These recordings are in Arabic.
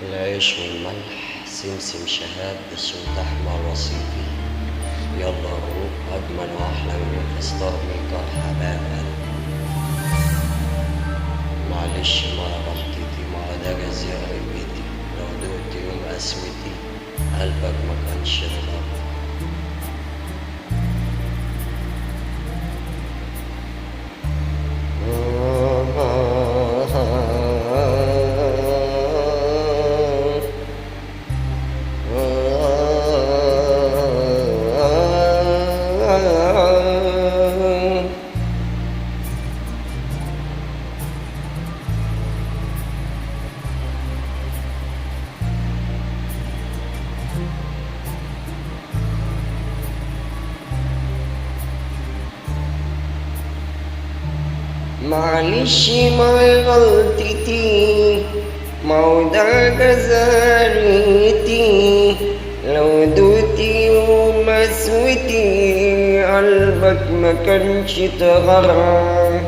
العيش والملح سمسم شهاب بصوت أحمر وصيفي. يلا روق أجمل وأحلى من الفستار من حباب قلبي. معلش ما غلطتي ما ده جزيرة رميتي، لو دقت يوم قسوتي قلبك ما كانش اتغطى. معلش ما غلطتي ما هو ده جزاريتي، لو دوتي يوم قسوتي قلبك ما كانش اتغرى.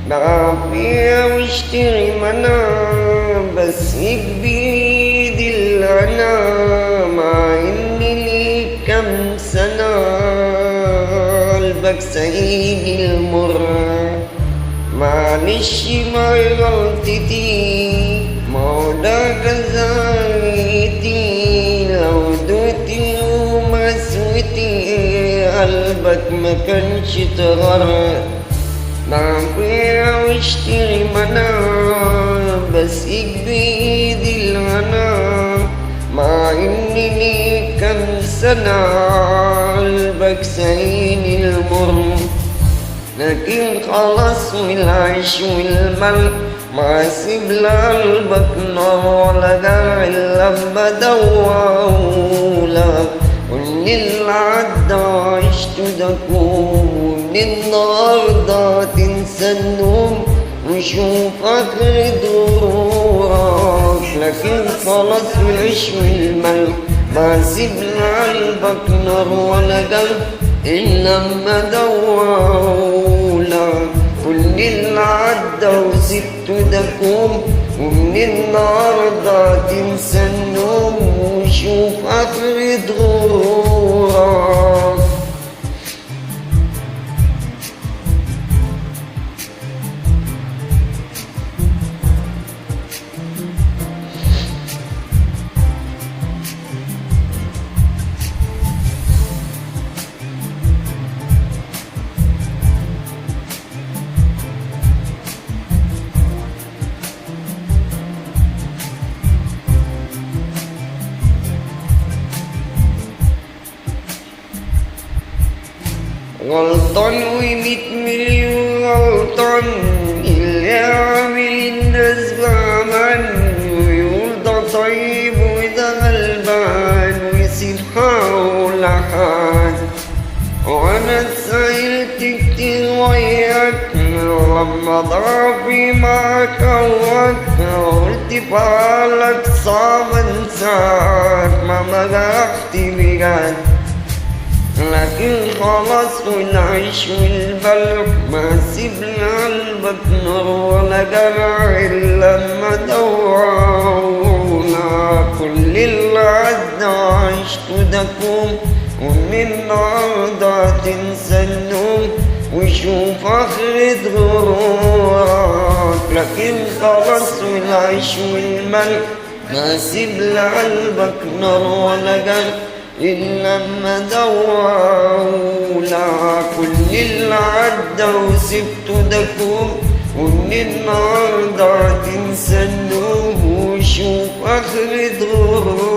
بعافية واشتري منع بس بإيدي الأنا، مع إني ليك كام سنة قلبك سيدي المر. معلش ما غلطتي ما هو ده جزايتي، لو دوتي يوم قسوتي قلبك ما كانش اتغرى. بعبيع واشتري منع بس بإيدي الغنى، مع إني ليك كام سنة قلبك سايني المر. لكن خلاص والعيش والملح ما سيب لقلبك نار ولا جرع لما دوّولا. كل اللي عدى وعشته ده كوم، ومن النهارده تنسى النوم وشوف آخرة غرورك. لكن خلاص والعيش والملح ما سيب لقلبك نار ولا جرح إلا لما دوّولا. كل اللي عدى وسبته ده كوم، ومن النهارده تنسى النوم وشوف آخرة غرورك. غلطان و100 مليون غلطان، اللي عامل الناس بعمل ويقول ده طيب وده غلبان ويسيب حول حد. وانا اتسايلت كتير وياك لما ضعفي معاك قواك، قلت فعلك صعب انساك مهما جرحت بجد. لكن خلاص والعيش والملح ما سيب لقلبك نار ولا جرع إلا لما دوّولا. كل اللي عدى وعشته ده كوم، ومن النهارده تنسى النوم وشوف آخرة غرورك. لكن خلاص والعيش والملح ما سيب لقلبك نار ولا جرح إلا لما دوّولا. كل اللي عدى وسبته ده كوم، ومن النهارده تنسى النوم وشوف آخرة غرورك.